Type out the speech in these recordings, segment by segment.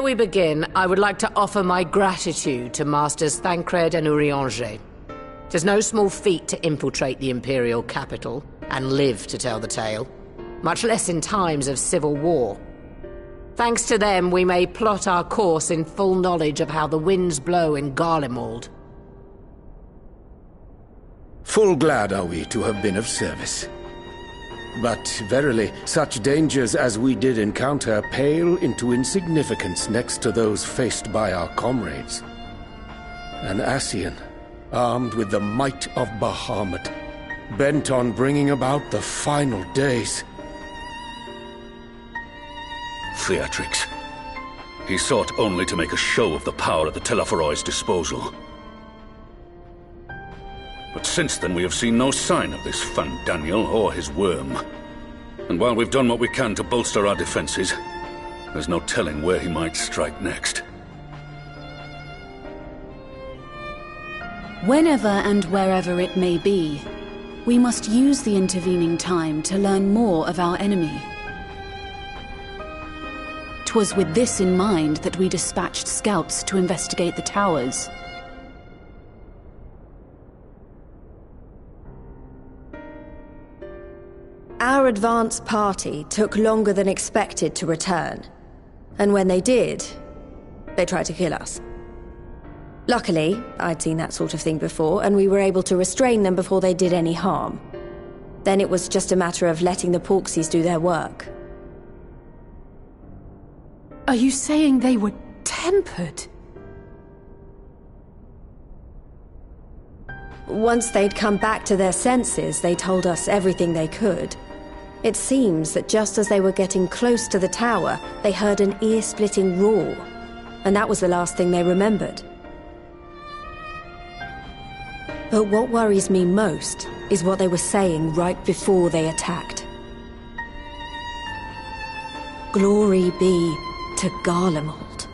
we begin, I would like to offer my gratitude to Masters Thancred and Urianger. Tis no small feat to infiltrate the Imperial capital, and live to tell the tale, much less in times of civil war. Thanks to them, we may plot our course in full knowledge of how the winds blow in Garlemald. Full glad are we to have been of service. But verily, such dangers as we did encounter pale into insignificance next to those faced by our comrades. An Ascian, armed with the might of Bahamut, bent on bringing about the final days. Theatrics. He sought only to make a show of the power at the Teleforoi's disposal. But since then we have seen no sign of this Fandaniel or his worm. And while we've done what we can to bolster our defenses, there's no telling where he might strike next. Whenever and wherever it may be, we must use the intervening time to learn more of our enemy. 'Twas with this in mind that we dispatched scouts to investigate the towers. Our advance party took longer than expected to return. And when they did, they tried to kill us. Luckily, I'd seen that sort of thing before, and we were able to restrain them before they did any harm. Then it was just a matter of letting the Porksies do their work. Are you saying they were tempered? Once they'd come back to their senses, they told us everything they could. It seems that just as they were getting close to the tower, they heard an ear-splitting roar. And that was the last thing they remembered. But what worries me most is what they were saying right before they attacked. Glory be to Garlemald.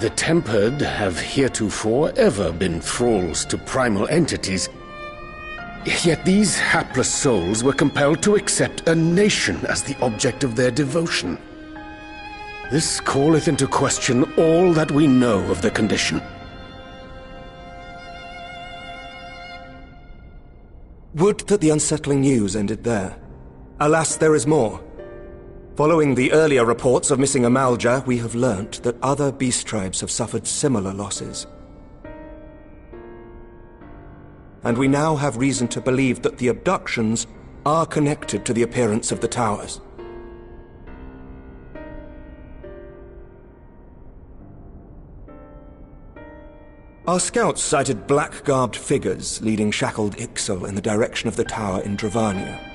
The Tempered have heretofore ever been thralls to primal entities. Yet these hapless souls were compelled to accept a nation as the object of their devotion. This calleth into question all that we know of the condition. Would that the unsettling news ended there. Alas, there is more. Following the earlier reports of missing Amalja, we have learnt that other beast tribes have suffered similar losses. And we now have reason to believe that the abductions are connected to the appearance of the towers. Our scouts sighted black-garbed figures leading shackled Ixil in the direction of the tower in Dravania.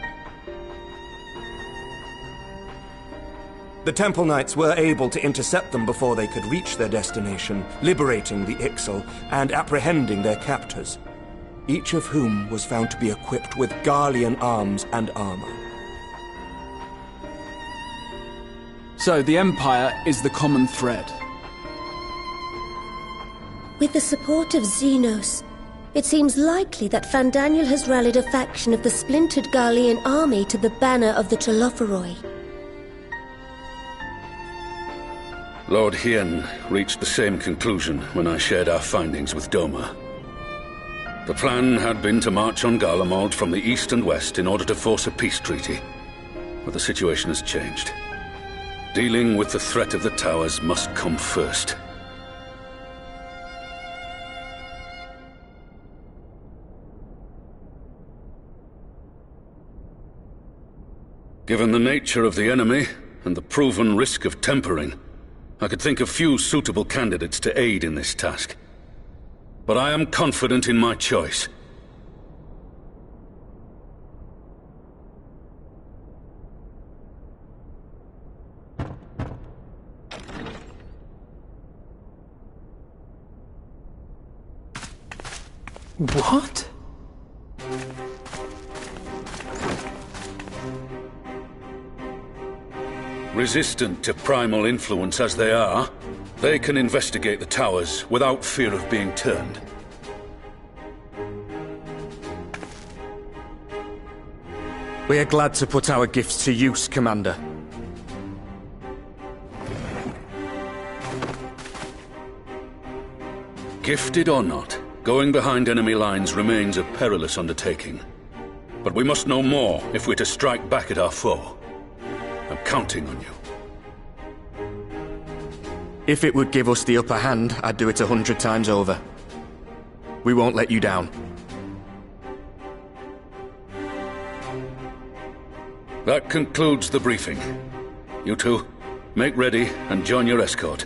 The Temple Knights were able to intercept them before they could reach their destination, liberating the Ixil and apprehending their captors, each of whom was found to be equipped with Garlean arms and armor. So the Empire is the common thread. With the support of Xenos, it seems likely that Fandaniel has rallied a faction of the splintered Garlean army to the banner of the Telophoroi. Lord Hien reached the same conclusion when I shared our findings with Doma. The plan had been to march on Garlemald from the east and west in order to force a peace treaty. But the situation has changed. Dealing with the threat of the towers must come first. Given the nature of the enemy and the proven risk of tempering, I could think of few suitable candidates to aid in this task. But I am confident in my choice. What? Resistant to primal influence as they are, they can investigate the towers without fear of being turned. We are glad to put our gifts to use, Commander. Gifted or not, going behind enemy lines remains a perilous undertaking. But we must know more if we're to strike back at our foe. I'm counting on you. If it would give us the upper hand, I'd do it 100 times over. We won't let you down. That concludes the briefing. You two, make ready and join your escort.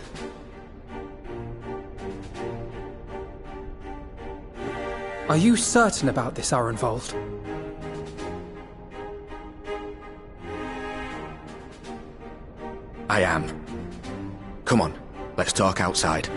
Are you certain about this, Arenvold? I am. Come on, let's talk outside.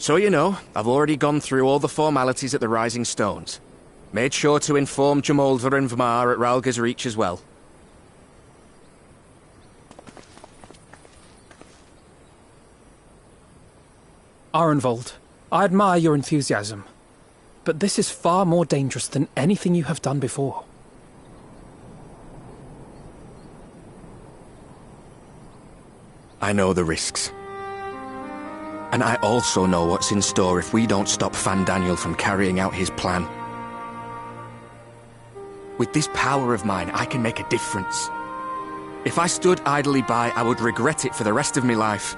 So you know, I've already gone through all the formalities at the Rising Stones. Made sure to inform Jamolder and Vmar at Ralga's Reach as well. Arenvold, I admire your enthusiasm, but this is far more dangerous than anything you have done before. I know the risks. And I also know what's in store if we don't stop Fandaniel from carrying out his plan. With this power of mine, I can make a difference. If I stood idly by, I would regret it for the rest of my life.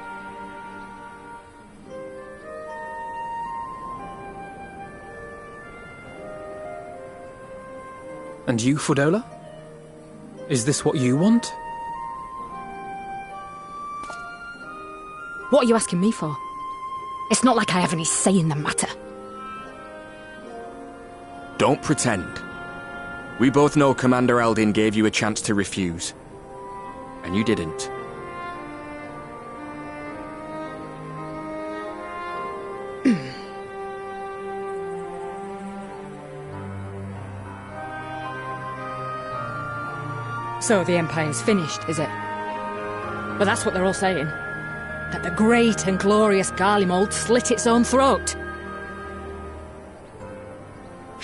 And you, Fordola? Is this what you want? What are you asking me for? It's not like I have any say in the matter. Don't pretend. We both know Commander Eldin gave you a chance to refuse. And you didn't. So the Empire's finished, is it? Well, that's what they're all saying. That the great and glorious Garlemald slit its own throat.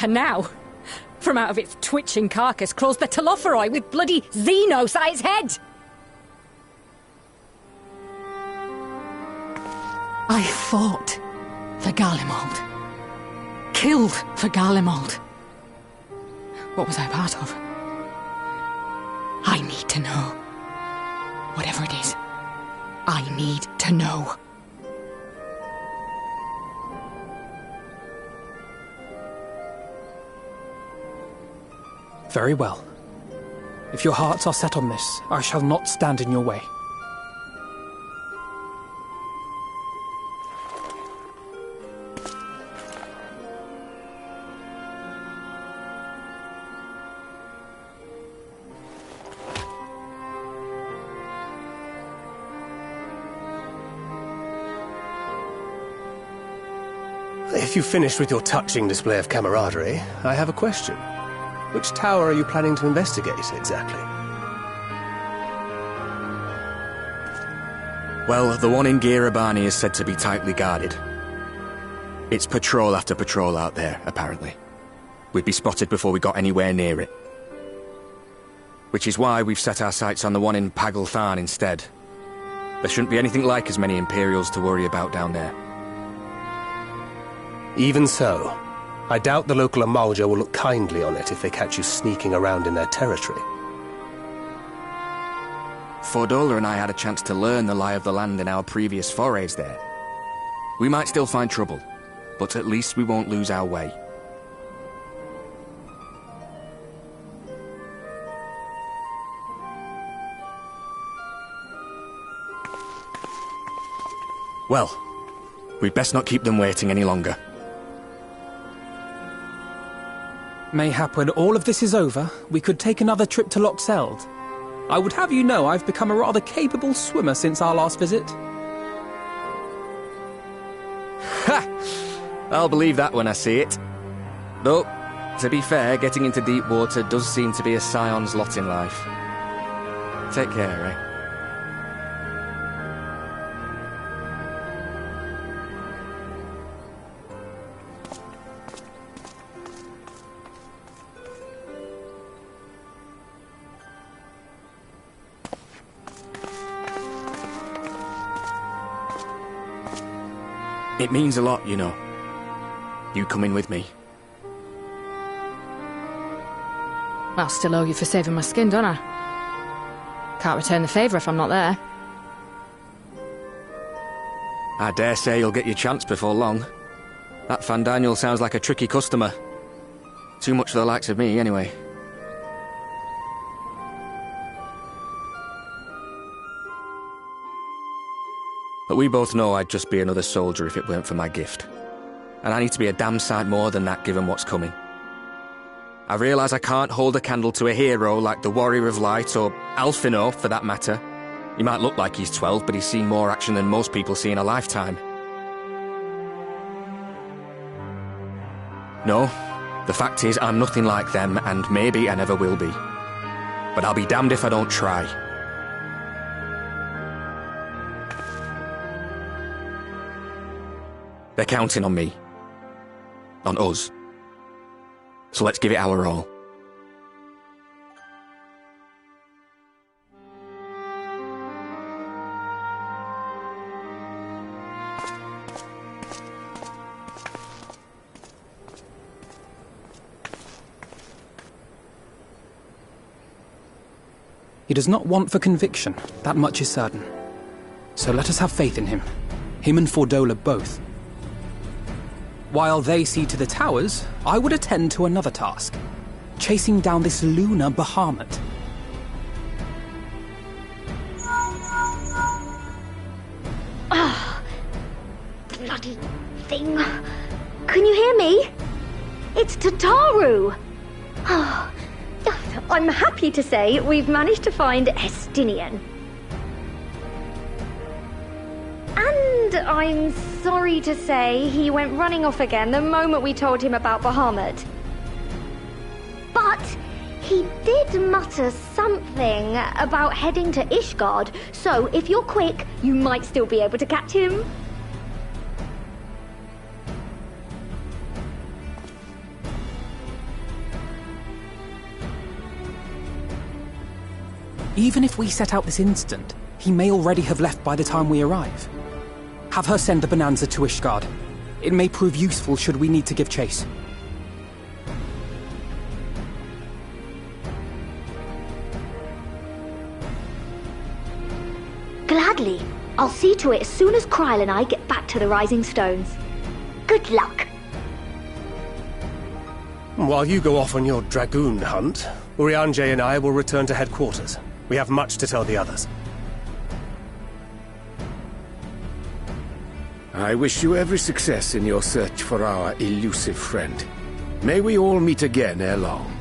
And now, from out of its twitching carcass crawls the Telophoroi with bloody Xenos at its head! I fought for Garlemald. Killed for Garlemald. What was I part of? I need to know. Whatever it is, I need to know. Very well. If your hearts are set on this, I shall not stand in your way. If you've finished with your touching display of camaraderie, I have a question. Which tower are you planning to investigate, exactly? Well, the one in Girabani is said to be tightly guarded. It's patrol after patrol out there, apparently. We'd be spotted before we got anywhere near it. Which is why we've set our sights on the one in Pagalthan instead. There shouldn't be anything like as many Imperials to worry about down there. Even so, I doubt the local Amalja will look kindly on it if they catch you sneaking around in their territory. Fordola and I had a chance to learn the lie of the land in our previous forays there. We might still find trouble, but at least we won't lose our way. Well, we'd best not keep them waiting any longer. Mayhap when all of this is over, we could take another trip to Loxeld. I would have you know I've become a rather capable swimmer since our last visit. Ha! I'll believe that when I see it. Though, to be fair, getting into deep water does seem to be a scion's lot in life. Take care, eh? It means a lot, you know. You coming with me. I'll still owe you for saving my skin, don't I? Can't return the favour if I'm not there. I dare say you'll get your chance before long. That Fandaniel sounds like a tricky customer. Too much for the likes of me, anyway. But we both know I'd just be another soldier if it weren't for my gift. And I need to be a damn sight more than that given what's coming. I realise I can't hold a candle to a hero like the Warrior of Light, or Alphino, for that matter. He might look like he's 12, but he's seen more action than most people see in a lifetime. No, the fact is I'm nothing like them, and maybe I never will be. But I'll be damned if I don't try. They're counting on me. On us. So let's give it our all. He does not want for conviction, that much is certain. So let us have faith in him. Him and Fordola both. While they see to the towers, I would attend to another task. Chasing down this lunar Bahamut. Ah, bloody thing. Can you hear me? It's Tataru. Ah, I'm happy to say we've managed to find Estinian. And I'm sorry to say he went running off again the moment we told him about Bahamut. But he did mutter something about heading to Ishgard, so if you're quick, you might still be able to catch him. Even if we set out this instant, he may already have left by the time we arrive. Have her send the Bonanza to Ishgard. It may prove useful should we need to give chase. Gladly. I'll see to it as soon as Kryl and I get back to the Rising Stones. Good luck. While you go off on your dragoon hunt, Urianger and I will return to headquarters. We have much to tell the others. I wish you every success in your search for our elusive friend. May we all meet again ere long.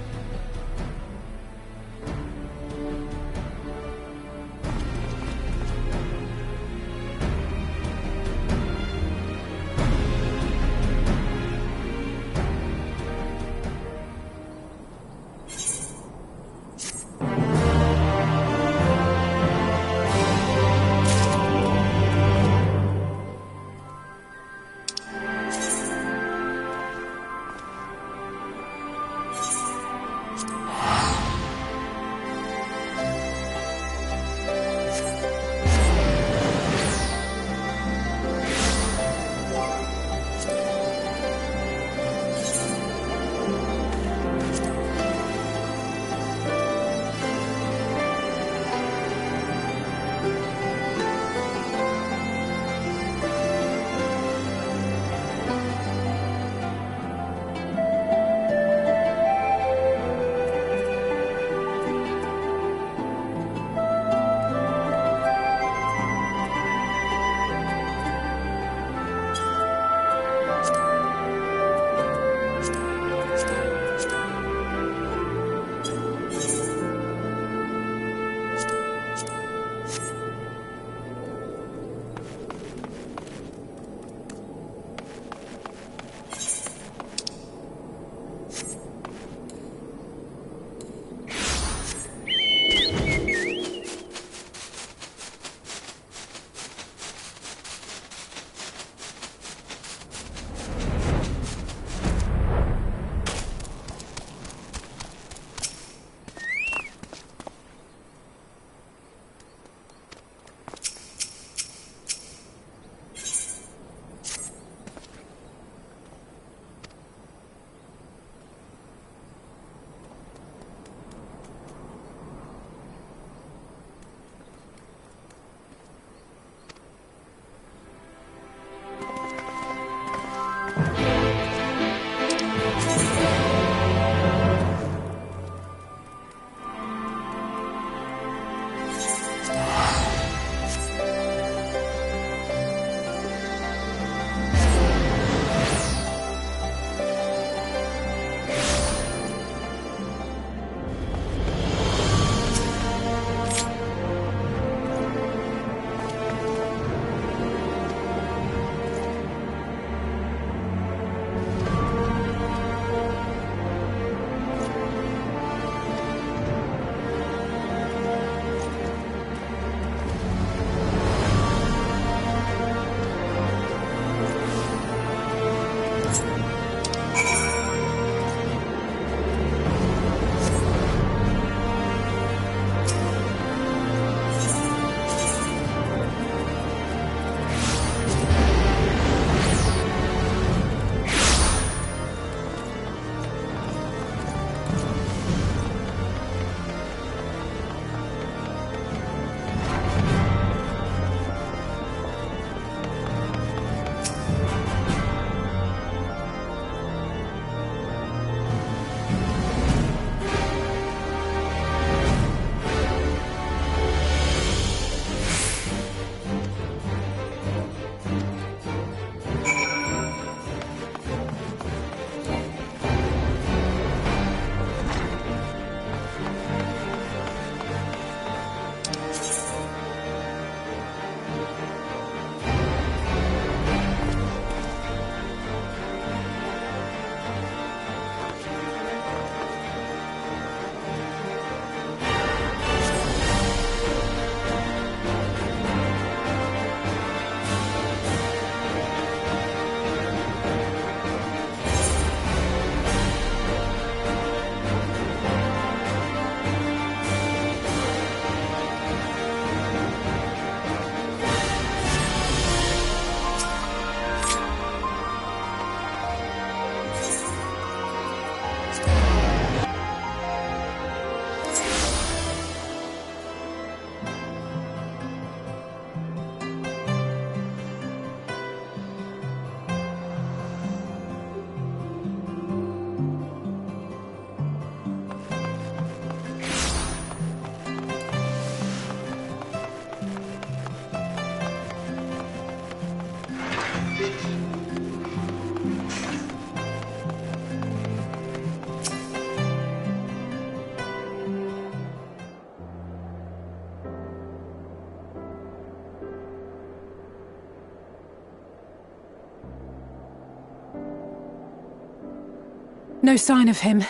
No sign of him.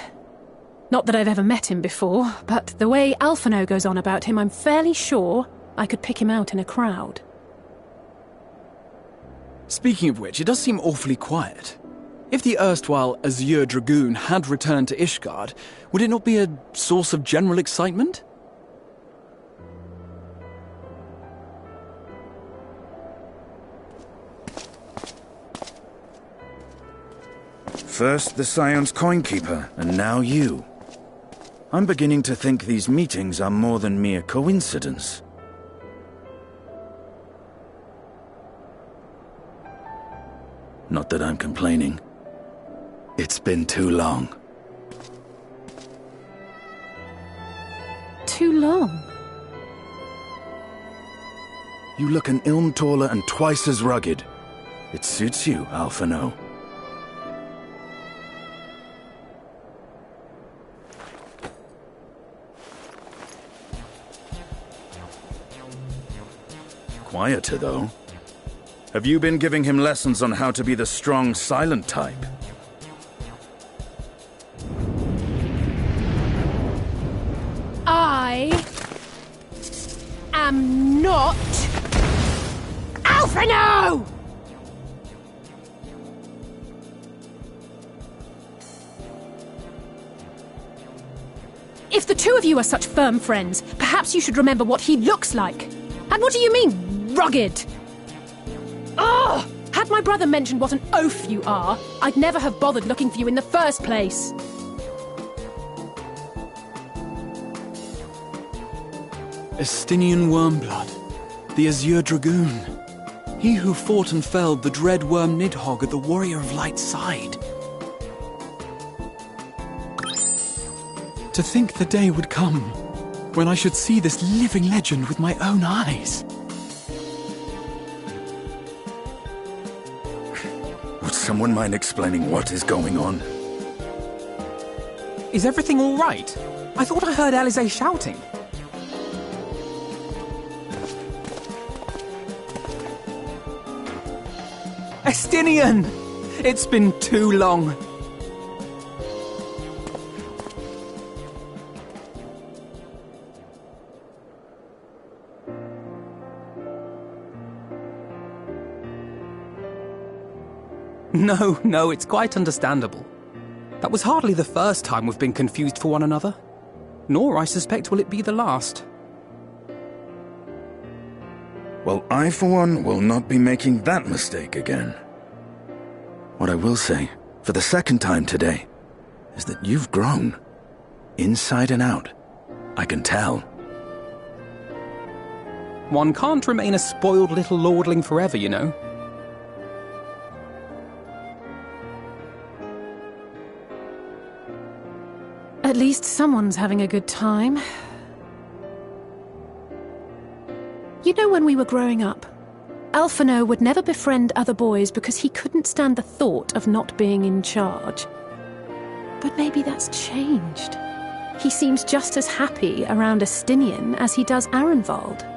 Not that I've ever met him before, but the way Alphino goes on about him, I'm fairly sure I could pick him out in a crowd. Speaking of which, it does seem awfully quiet. If the erstwhile Azure Dragoon had returned to Ishgard, would it not be a source of general excitement? First the Scion's Coinkeeper, and now you. I'm beginning to think these meetings are more than mere coincidence. Not that I'm complaining. It's been too long. Too long? You look an ilm taller and twice as rugged. It suits you, Alphino. Quieter, though. Have you been giving him lessons on how to be the strong, silent type? I am not Alphino! If the two of you are such firm friends, perhaps you should remember what he looks like. And what do you mean, rugged? Ugh! Had my brother mentioned what an oaf you are, I'd never have bothered looking for you in the first place. Estinian Wormblood, the Azure Dragoon. He who fought and felled the dread worm Nidhogg at the Warrior of Light's side. To think the day would come when I should see this living legend with my own eyes. Would someone mind explaining what is going on? Is everything all right? I thought I heard Alize shouting. Estinian! It's been too long. No, it's quite understandable. That was hardly the first time we've been confused for one another. Nor, I suspect, will it be the last. Well, I, for one, will not be making that mistake again. What I will say, for the second time today, is that you've grown. Inside and out. I can tell. One can't remain a spoiled little lordling forever, you know. At least someone's having a good time. You know, when we were growing up, Alphino would never befriend other boys because he couldn't stand the thought of not being in charge. But maybe that's changed. He seems just as happy around Estinian as he does Arenvald.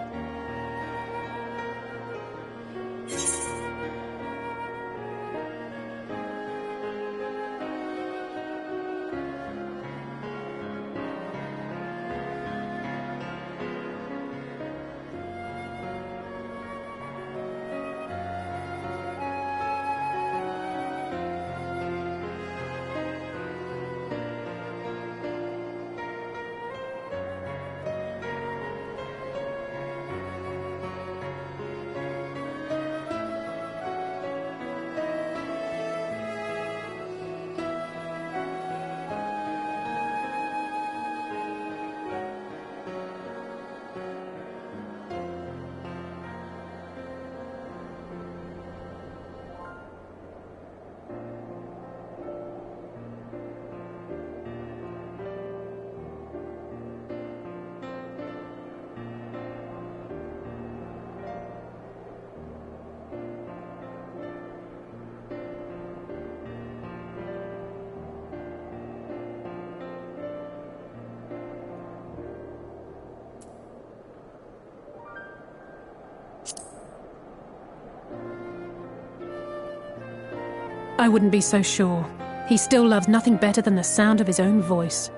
I wouldn't be so sure. he still loves nothing better than the sound of his own voice.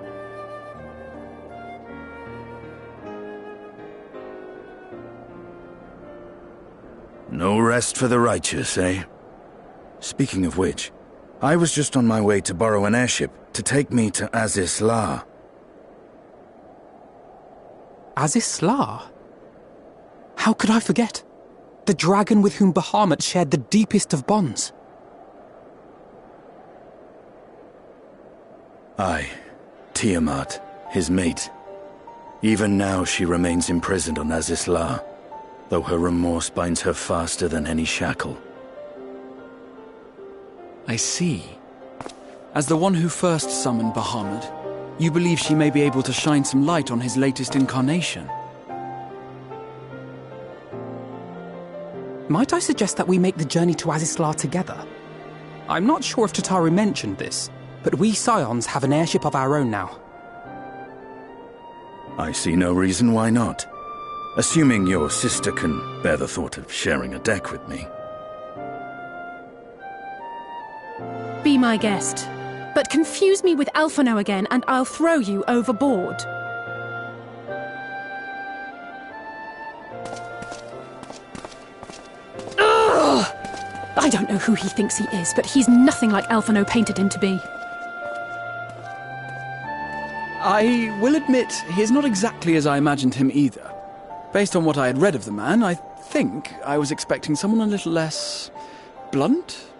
No rest for the righteous, eh? Speaking of which, I was just on my way to borrow an airship to take me to XiX La. XiX La? How could I forget? The dragon with whom Bahamut shared the deepest of bonds. Aye, Tiamat, his mate. Even now she remains imprisoned on XiX La, though her remorse binds her faster than any shackle. I see. As the one who first summoned Bahamut, you believe she may be able to shine some light on his latest incarnation. Might I suggest that we make the journey to XiX La together? I'm not sure if Tataru mentioned this, but we Scions have an airship of our own now. I see no reason why not. Assuming your sister can bear the thought of sharing a deck with me. Be my guest, but confuse me with Alphino again and I'll throw you overboard. Ugh! I don't know who he thinks he is, but he's nothing like Alphino painted him to be. I will admit, he is not exactly as I imagined him either. Based on what I had read of the man, I think I was expecting someone a little less blunt?